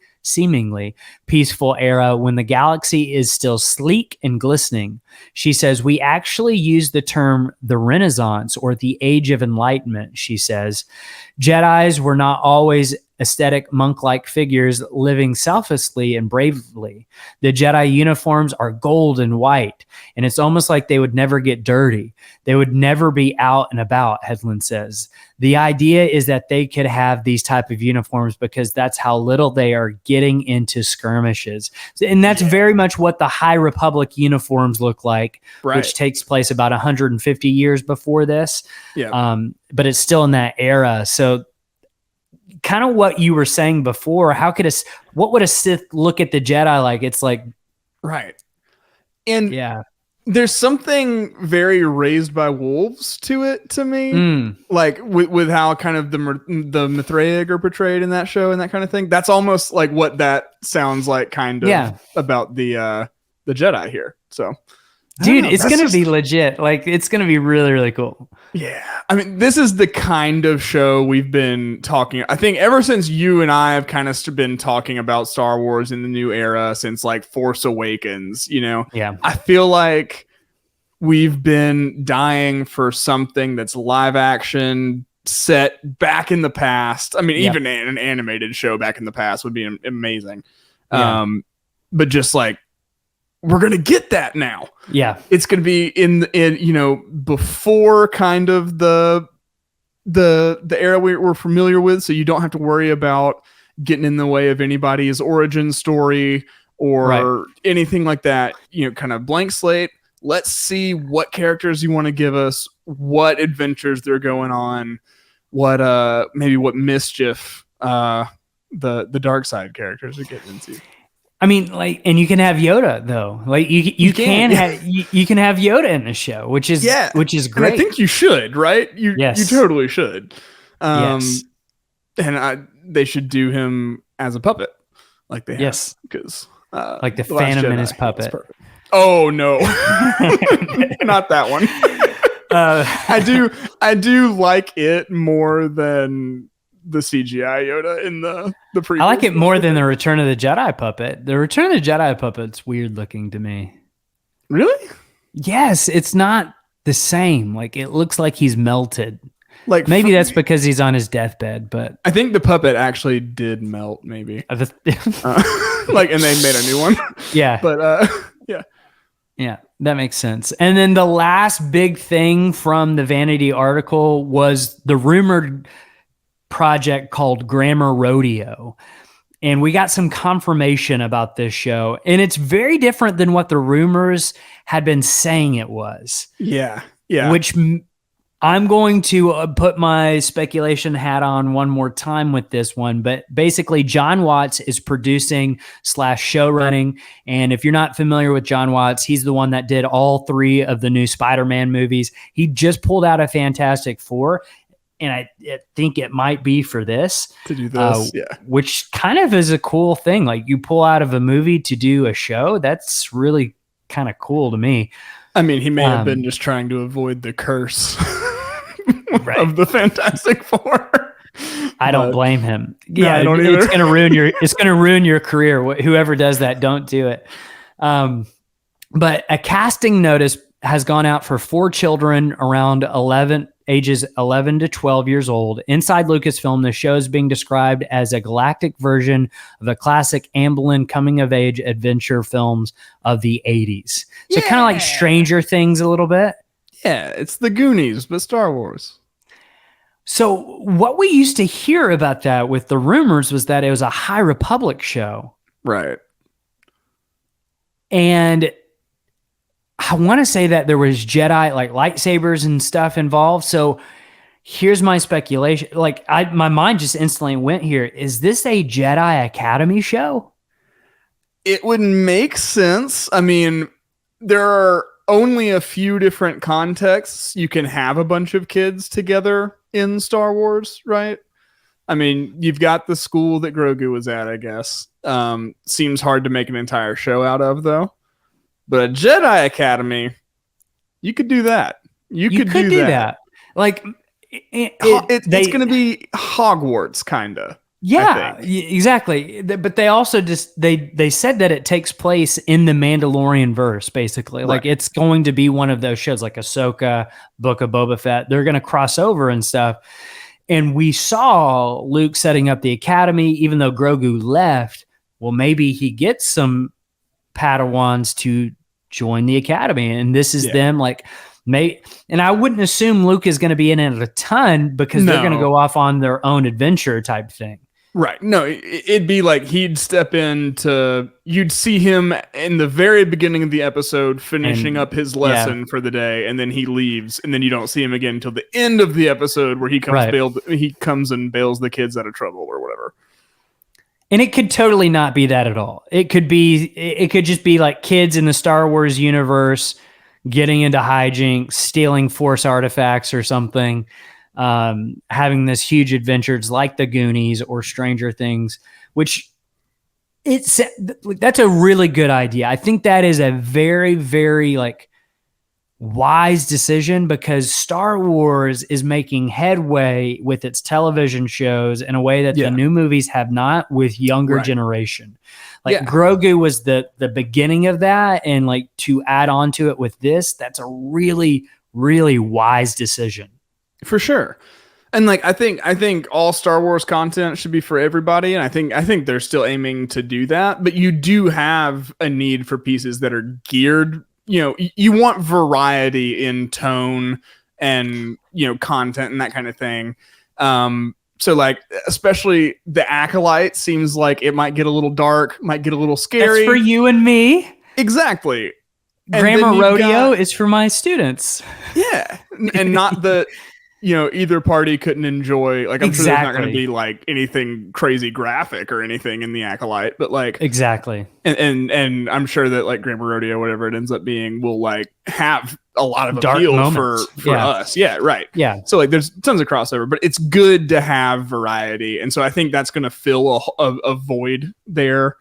peaceful era when the galaxy is still sleek and glistening. She says, we actually use the term the Renaissance or the Age of Enlightenment, she says. Jedis were not always aesthetic monk-like figures living selflessly and bravely. The Jedi uniforms are gold and white, and it's almost like they would never get dirty. They would never be out and about, Hedlund says. The idea is that they could have these type of uniforms because that's how little they are getting into skirmishes. And that's very much what the High Republic uniforms look like, which takes place about 150 years before this. Yeah. But it's still in that era. So kind of what you were saying before, what would a Sith look at the Jedi like? It's like, right. And yeah, there's something very Raised by Wolves to it to me, like with how kind of the Mithraic are portrayed in that show and that kind of thing. That's almost like what that sounds like, kind of about the Jedi here. So, dude, it's gonna be legit. Like, it's gonna be really, really cool. Yeah, I mean, this is the kind of show we've been talking. I think ever since you and I have kind of been talking about Star Wars in the new era, since like Force Awakens, you know. Yeah, I feel like we've been dying for something that's live action, set back in the past. I mean, even an animated show back in the past would be amazing. Yeah. But just like, we're going to get that now. Yeah. It's going to be in, you know, before kind of the era we're familiar with. So you don't have to worry about getting in the way of anybody's origin story or anything like that. You know, kind of blank slate. Let's see what characters you want to give us, what adventures they're going on, what mischief the dark side characters are getting into. I mean, like, and you can have Yoda though. Like, you can have Yoda in the show, which is great. And I think you should, right? You totally should. And they should do him as a puppet, like they have, because like the Phantom Menace puppet. Oh no, not that one. I do like it more than the CGI Yoda in the prequel. I like it more than the Return of the Jedi puppet. The Return of the Jedi puppet's weird looking to me. Really? Yes, it's not the same. Like, it looks like he's melted. Like Maybe that's because he's on his deathbed, but I think the puppet actually did melt, maybe. uh, Like, and they made a new one. yeah. But yeah. Yeah, that makes sense. And then the last big thing from the Vanity article was the rumored project called Grammar Rodeo. And we got some confirmation about this show. And it's very different than what the rumors had been saying it was. Yeah. Yeah. Which I'm going to put my speculation hat on one more time with this one. But basically, John Watts is producing / show running. And if you're not familiar with John Watts, he's the one that did all 3 of the new Spider-Man movies. He just pulled out a Fantastic Four. And I think it might be for this. To do this, yeah. Which kind of is a cool thing. Like, you pull out of a movie to do a show. That's really kind of cool to me. I mean, he may have been just trying to avoid the curse of the Fantastic Four. I don't blame him. Yeah, I don't either. It's going to ruin your career. Whoever does that, don't do it. But a casting notice has gone out for 4 children around ages 11 to 12 years old. Inside Lucasfilm, the show is being described as a galactic version of the classic Amblin coming-of-age adventure films of the 80s. So kind of like Stranger Things a little bit. Yeah, it's the Goonies, but Star Wars. So what we used to hear about that with the rumors was that it was a High Republic show. Right. And I want to say that there was Jedi, like lightsabers and stuff involved. So here's my speculation. Like, my mind just instantly went here. Is this a Jedi Academy show? It would make sense. I mean, there are only a few different contexts you can have a bunch of kids together in Star Wars, right? I mean, you've got the school that Grogu was at, I guess. Seems hard to make an entire show out of, though. But a Jedi Academy, you could do that. You could do that. Like, it's going to be Hogwarts, kind of. Yeah, exactly. But they also just they said that it takes place in the Mandalorian verse, basically. Like, it's going to be one of those shows, like Ahsoka, Book of Boba Fett. They're going to cross over and stuff. And we saw Luke setting up the academy, even though Grogu left. Well, maybe he gets some Padawans to join the academy, and this is them. Like, and I wouldn't assume Luke is going to be in it a ton because they're going to go off on their own adventure type thing. Right. No, it'd be like he'd step you'd see him in the very beginning of the episode finishing up his lesson for the day, and then he leaves, and then you don't see him again until the end of the episode where he comes and bails the kids out of trouble or whatever. And it could totally not be that at all. It could just be like kids in the Star Wars universe getting into hijinks, stealing Force artifacts or something. Having this huge adventures like the Goonies or Stranger Things, which that's a really good idea. I think that is a very, very wise decision because Star Wars is making headway with its television shows in a way that the new movies have not with younger generation. Grogu was the beginning of that, and to add on to it with this, that's a really, really wise decision. For sure. And I think all Star Wars content should be for everybody, and I think they're still aiming to do that, but you do have a need for pieces that are geared, you want variety in tone and content and that kind of thing. So especially the Acolyte seems like it might get a little dark, might get a little scary. That's for you and me. Exactly. Grammar Rodeo is for my students. Yeah. And not that either party couldn't enjoy, I'm sure there's not going to be anything crazy graphic or anything in the Acolyte, but exactly. And I'm sure that Grammar Rodeo, whatever it ends up being, will have a lot of dark appeal moments for us. Yeah. Right. Yeah. So there's tons of crossover, but it's good to have variety. And so I think that's going to fill a void there.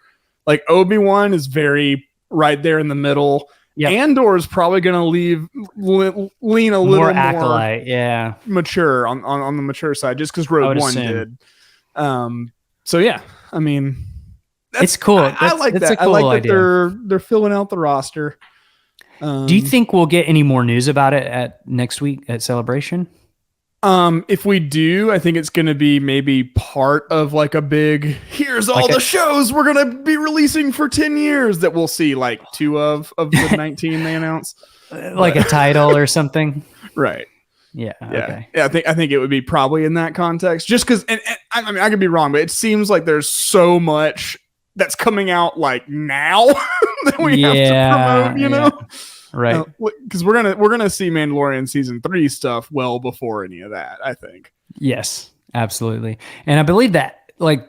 Obi-Wan is very right there in the middle. Yep. Andor is probably going to lean a little more Acolyte, mature on the mature side, just because Rogue One did. So yeah, I mean, it's cool. I like that. Cool I like idea. that they're filling out the roster. Do you think we'll get any more news about it at next week at Celebration? If we do, I think it's going to be maybe part of like a big, here's all Like the shows we're going to be releasing for 10 years that we'll see like 2 of the 19 they announced. Like a title or something. Right. Yeah. Yeah. Okay. Yeah. I think it would be probably in that context just because, and I mean, I could be wrong, but it seems like there's so much that's coming out like now that we have to promote, you know? Right. Because we're gonna see Mandalorian season 3 stuff well before any of that, I think. Yes, absolutely. And I believe that like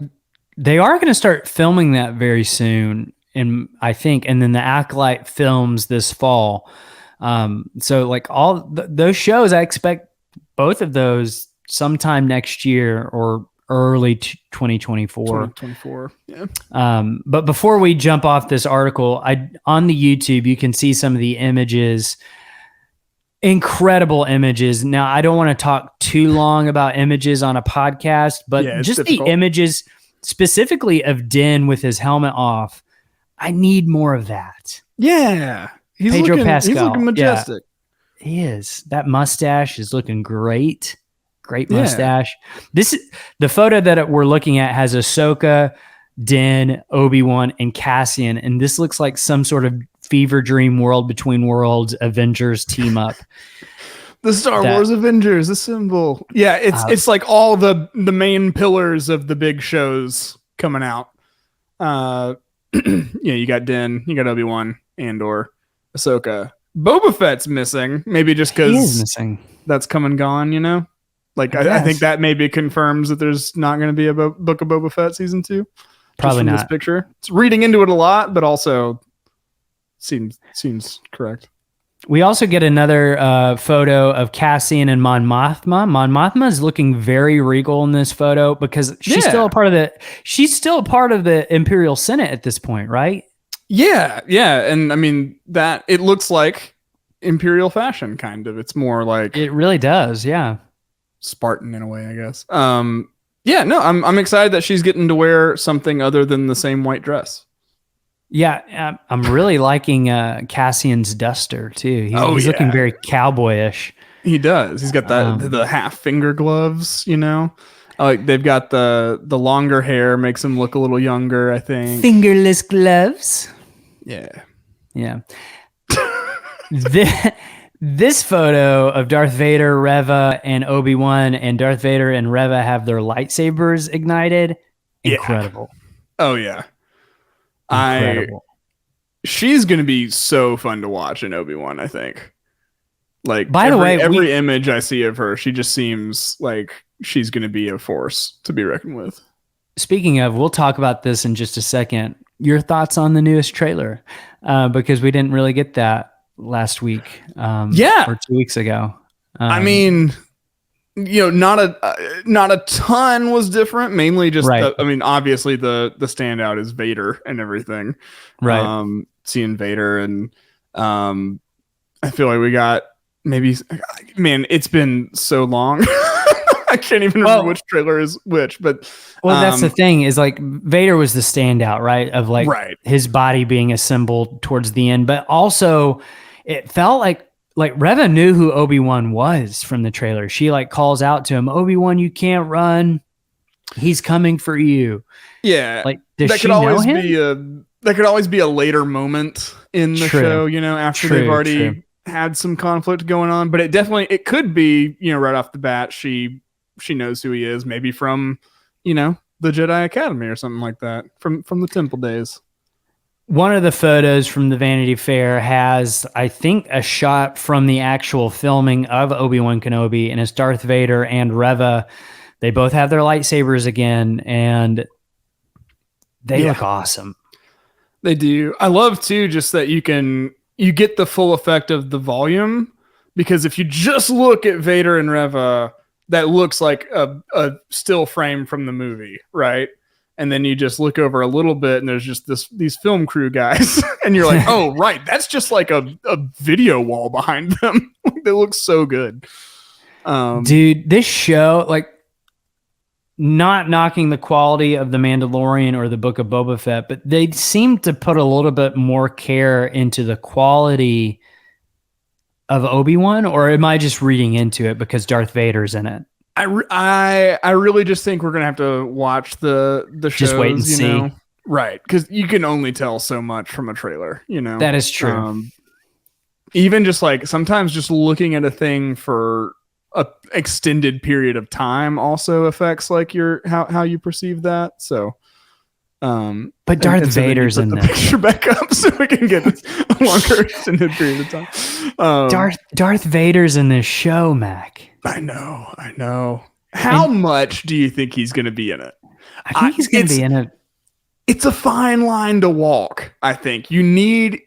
they are going to start filming that very soon. And I think, and then the Acolyte films this fall. So like all those shows, I expect both of those sometime next year or early 2024. 2024. Yeah. But before we jump off this article, on the YouTube, you can see some of the images, incredible images. Now, I don't want to talk too long about images on a podcast, but just difficult. The images specifically of Din with his helmet off. I need more of that. Yeah. Pedro Pascal. He's looking majestic. Yeah, he is. That mustache is looking great. Great mustache. Yeah. This is the photo that we're looking at has Ahsoka, Din, Obi-Wan, and Cassian, and this looks like some sort of fever dream world between worlds Avengers team up. The Star Wars Avengers, the symbol. Yeah, it's like all the main pillars of the big shows coming out. Yeah, you got Din, you got Obi-Wan, Andor, Ahsoka. Boba Fett's missing, maybe just because that's come and gone, you know? Like, I think that maybe confirms that there's not going to be a Book of Boba Fett season 2. Probably not. This picture. It's reading into it a lot, but also seems correct. We also get another photo of Cassian and Mon Mothma. Mon Mothma is looking very regal in this photo because she's still a part of the Imperial Senate at this point, right? Yeah, and I mean that it looks like Imperial fashion, kind of. It's more like it really does, yeah. Spartan in a way, I guess. I'm excited that she's getting to wear something other than the same white dress. Yeah, I'm really liking Cassian's duster too. He's looking very cowboyish. He does. He's got the half finger gloves, you know. Like they've got the longer hair makes him look a little younger, I think. Fingerless gloves. Yeah. This photo of Darth Vader, Reva, and Obi-Wan, and Darth Vader and Reva have their lightsabers ignited. Incredible. Yeah. Oh, yeah. Incredible. She's going to be so fun to watch in Obi-Wan, I think. Like, by the way, every image I see of her, she just seems like she's going to be a force to be reckoned with. Speaking of, we'll talk about this in just a second. Your thoughts on the newest trailer? Because we didn't really get that last week or 2 weeks ago. I mean, you know, not a ton was different, mainly just I mean, obviously the standout is Vader and everything, right? Seeing Vader, and I feel like we got maybe, man, it's been so long. I can't even remember which trailer is which, but that's the thing is like Vader was the standout, right? Of like his body being assembled towards the end, but also it felt like Reva knew who Obi-Wan was from the trailer. She like calls out to him, "Obi-Wan, you can't run. He's coming for you." Yeah, like does she know him? That could always be a later moment in the show, you know, after they've already had some conflict going on. But it could be, you know, right off the bat, she knows who he is, maybe from, you know, the Jedi Academy or something like that, from the Temple days. One of the photos from the Vanity Fair has, I think, a shot from the actual filming of Obi-Wan Kenobi, and it's Darth Vader and Reva. They both have their lightsabers again, and they look awesome. They do. I love too just that you get the full effect of the volume, because if you just look at Vader and Reva, that looks like a still frame from the movie, right? And then you just look over a little bit and there's just these film crew guys and you're like, oh, right. That's just like a video wall behind them. They look so good. Dude, this show, like, not knocking the quality of The Mandalorian or the Book of Boba Fett, but they seem to put a little bit more care into the quality of Obi-Wan, or am I just reading into it because Darth Vader's in it? I really just think we're gonna have to watch the shows, Just wait and see. know? Right? Because you can only tell so much from a trailer, you know. That is true. Even just like sometimes just looking at a thing for a extended period of time also affects like your how you perceive that. So, but Darth Vader's in there. Picture back up so we can get this a longer extended period of time. Darth Vader's in this show, Mac. I know. How much do you think he's going to be in it? I think he's going to be in it. It's a fine line to walk. I think you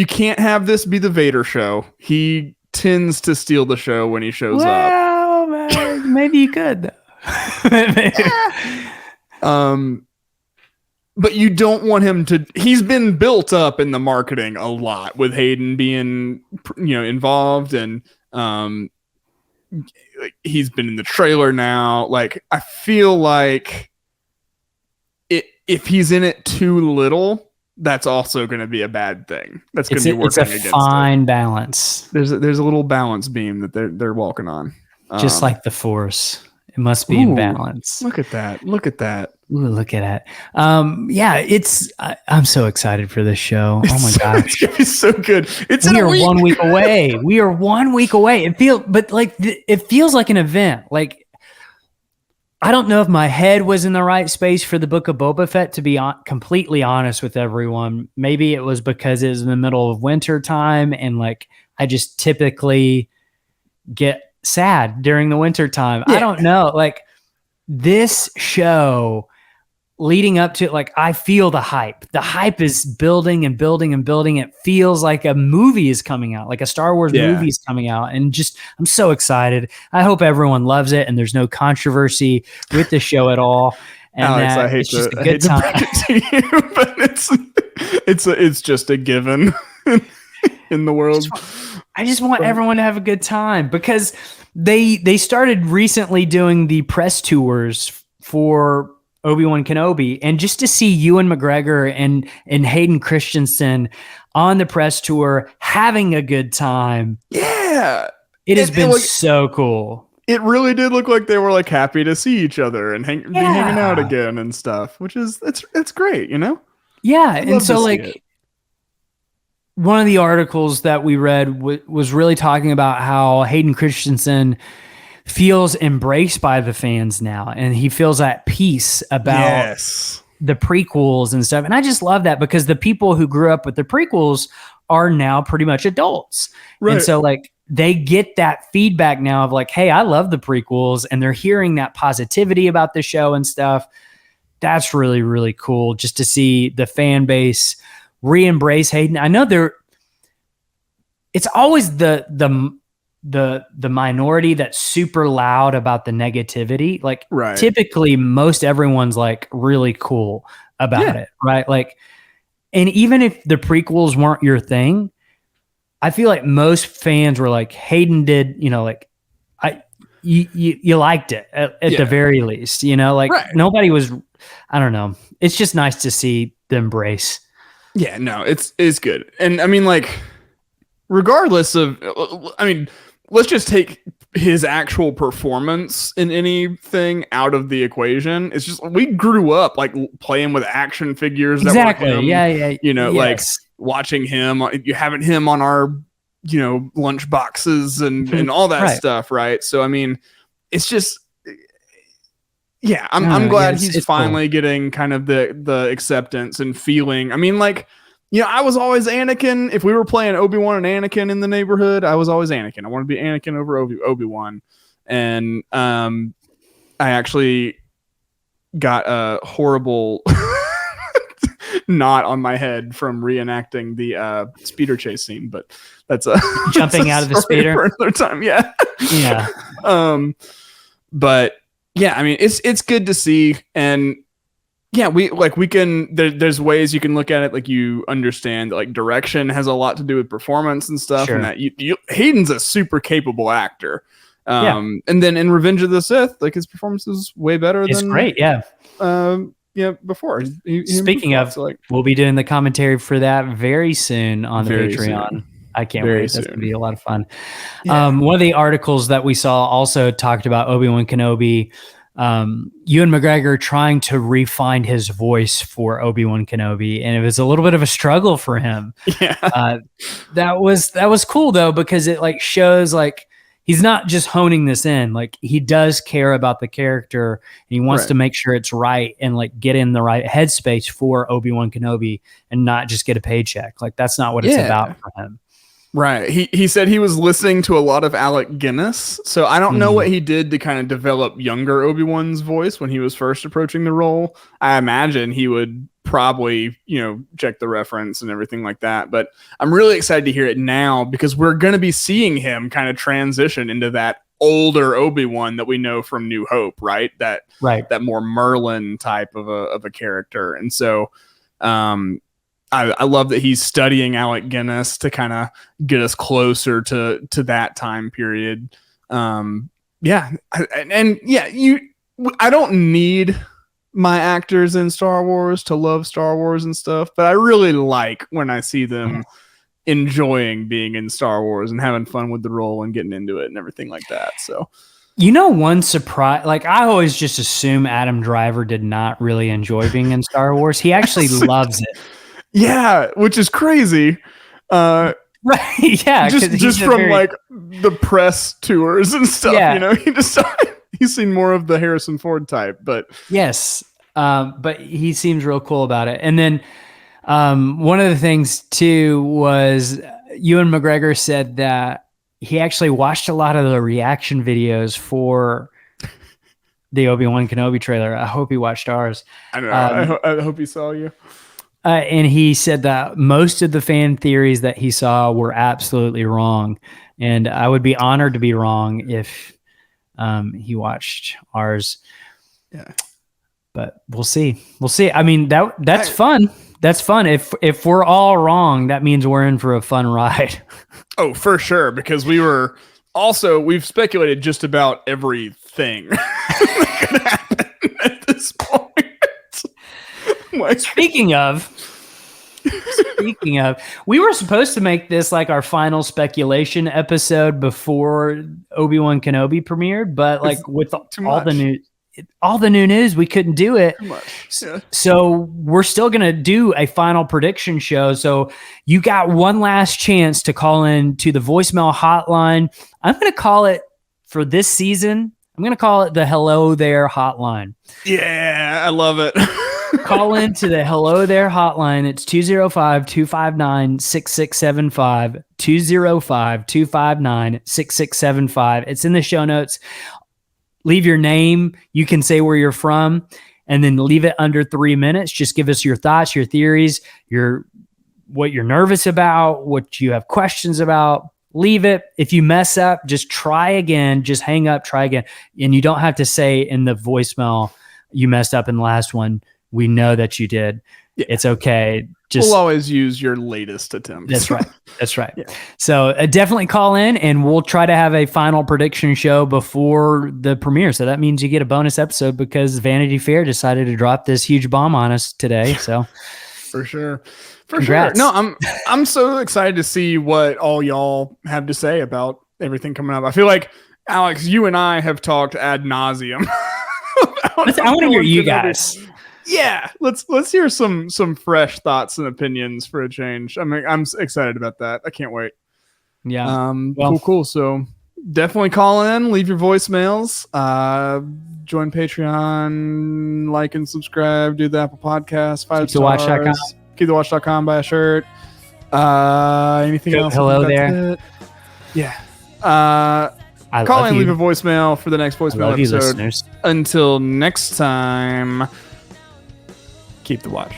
can't have this be the Vader show. He tends to steal the show when he shows up. Well, maybe you could. But you don't want him to. He's been built up in the marketing a lot with Hayden being, involved, and he's been in the trailer now. Like, I feel like if he's in it too little, that's also going to be a bad thing. That's going to be working against it. It's a fine balance. There's a little balance beam that they're walking on. Just like the Force. It must be in balance. Look at that. Ooh, look at that. I'm so excited for this show. Oh my gosh. It's going to be so good. We are 1 week away. We are 1 week away. It feels like an event. Like, I don't know if my head was in the right space for the Book of Boba Fett, to be completely honest with everyone. Maybe it was because it was in the middle of winter time, and like I just typically get sad during the winter time. Yeah. I don't know. Like, this show leading up to it, like, I feel the hype. The hype is building and building and building. It feels like a movie is coming out, like a Star Wars movie is coming out. And just, I'm so excited. I hope everyone loves it and there's no controversy with the show at all. And Alex, I hate to break it to you, but it's just a given in the world. I just want everyone to have a good time, because they started recently doing the press tours for Obi-Wan Kenobi, and just to see Ewan McGregor and Hayden Christensen on the press tour having a good time. Yeah. It has been so cool. It really did look like they were like happy to see each other and be hanging out again and stuff, which is it's great, you know? Yeah. And so like one of the articles that we read was really talking about how Hayden Christensen feels embraced by the fans now, and he feels at peace about the prequels and stuff. And I just love that, because the people who grew up with the prequels are now pretty much adults. Right. And so like they get that feedback now of like, hey, I love the prequels, and they're hearing that positivity about the show and stuff. That's really, really cool just to see the fan base re-embrace Hayden. I know it's always the minority that's super loud about the negativity. Like typically most everyone's like really cool about it. Right. Like, and even if the prequels weren't your thing, I feel like most fans were like, Hayden did, like you liked it at the very least, like nobody was, I don't know. It's just nice to see the embrace. Yeah, no, it's good. And I mean, like, regardless of, let's just take his actual performance in anything out of the equation. It's just, we grew up like playing with action figures. Exactly. That were him, yeah. Like watching him, having him on our, lunch boxes and all that stuff. Right. So, I mean, it's just, yeah, I'm glad he's finally getting kind of the acceptance and feeling. I mean, like, I was always Anakin. If we were playing Obi-Wan and Anakin in the neighborhood, I was always Anakin. I wanted to be Anakin over Obi-Wan. And I actually got a horrible knot on my head from reenacting the speeder chase scene, but that's jumping out of the speeder for another time. Yeah. Yeah. But yeah, I mean, it's good to see. And yeah, we can, there's ways you can look at it. Like, you understand that like direction has a lot to do with performance and stuff. Sure. And that Hayden's a super capable actor. And then in Revenge of the Sith, like, his performance is way better. It's great. Yeah. Before. Speaking of, we'll be doing the commentary for that very soon on the Patreon. I can't Very wait. That's soon. gonna be a lot of fun. Yeah. One of the articles that we saw also talked about Obi-Wan Kenobi, Ewan McGregor trying to refine his voice for Obi-Wan Kenobi, and it was a little bit of a struggle for him. Yeah. That was cool though, because it like shows like he's not just honing this in, like he does care about the character and he wants to make sure it's right and like get in the right headspace for Obi-Wan Kenobi and not just get a paycheck. Like that's not what it's about for him. Right. He said he was listening to a lot of Alec Guinness. So I don't know what he did to kind of develop younger Obi-Wan's voice when he was first approaching the role. I imagine he would probably, check the reference and everything like that. But I'm really excited to hear it now because we're going to be seeing him kind of transition into that older Obi-Wan that we know from New Hope, right? That more Merlin type of a character. And so, I love that he's studying Alec Guinness to kind of get us closer to that time period. I don't need my actors in Star Wars to love Star Wars and stuff, but I really like when I see them enjoying being in Star Wars and having fun with the role and getting into it and everything like that. So, one surprise, like I always just assume Adam Driver did not really enjoy being in Star Wars. He actually loves it. Yeah, which is crazy. Right? Yeah, just from like the press tours and stuff. Yeah. He's seen more of the Harrison Ford type, but yes, but he seems real cool about it. And then one of the things too was Ewan McGregor said that he actually watched a lot of the reaction videos for the Obi-Wan Kenobi trailer. I hope he watched ours. I don't know. I hope he saw you. And he said that most of the fan theories that he saw were absolutely wrong. And I would be honored to be wrong if he watched ours. Yeah. But we'll see. We'll see. I mean, that's fun. That's fun. If we're all wrong, that means we're in for a fun ride. Oh, for sure. Because we've speculated just about everything that could happen at this point. Speaking of, we were supposed to make this like our final speculation episode before Obi-Wan Kenobi premiered, but like with all the new news, we couldn't do it. Too much. Yeah. So we're still going to do a final prediction show. So you got one last chance to call in to the voicemail hotline. I'm going to call it for this season. I'm going to call it the Hello There hotline. Yeah, I love it. Call in to the Hello There hotline. It's 205-259-6675, 205-259-6675. It's in the show notes. Leave your name. You can say where you're from, and then leave it under 3 minutes. Just give us your thoughts, your theories, what you're nervous about, what you have questions about. Leave it. If you mess up, just try again. Just hang up, try again. And you don't have to say in the voicemail, you messed up in the last one. We know that you did. Yeah. It's okay. We'll always use your latest attempt. That's right. That's right. Yeah. So definitely call in and we'll try to have a final prediction show before the premiere. So that means you get a bonus episode because Vanity Fair decided to drop this huge bomb on us today. So for sure. Congrats. No, I'm so excited to see what all y'all have to say about everything coming up. I feel like, Alex, you and I have talked ad nauseum. I want to hear you guys. Yeah, let's hear some fresh thoughts and opinions for a change. I mean, I'm excited about that. I can't wait. Yeah. Cool. So definitely call in, leave your voicemails, join Patreon, like and subscribe, do the Apple Podcast, 5 stars. KeepTheWatch.com, buy a shirt. Anything else? Hello there. It. Yeah. Call in, leave a voicemail for the next voicemail episode. Listeners. Until next time, keep the watch.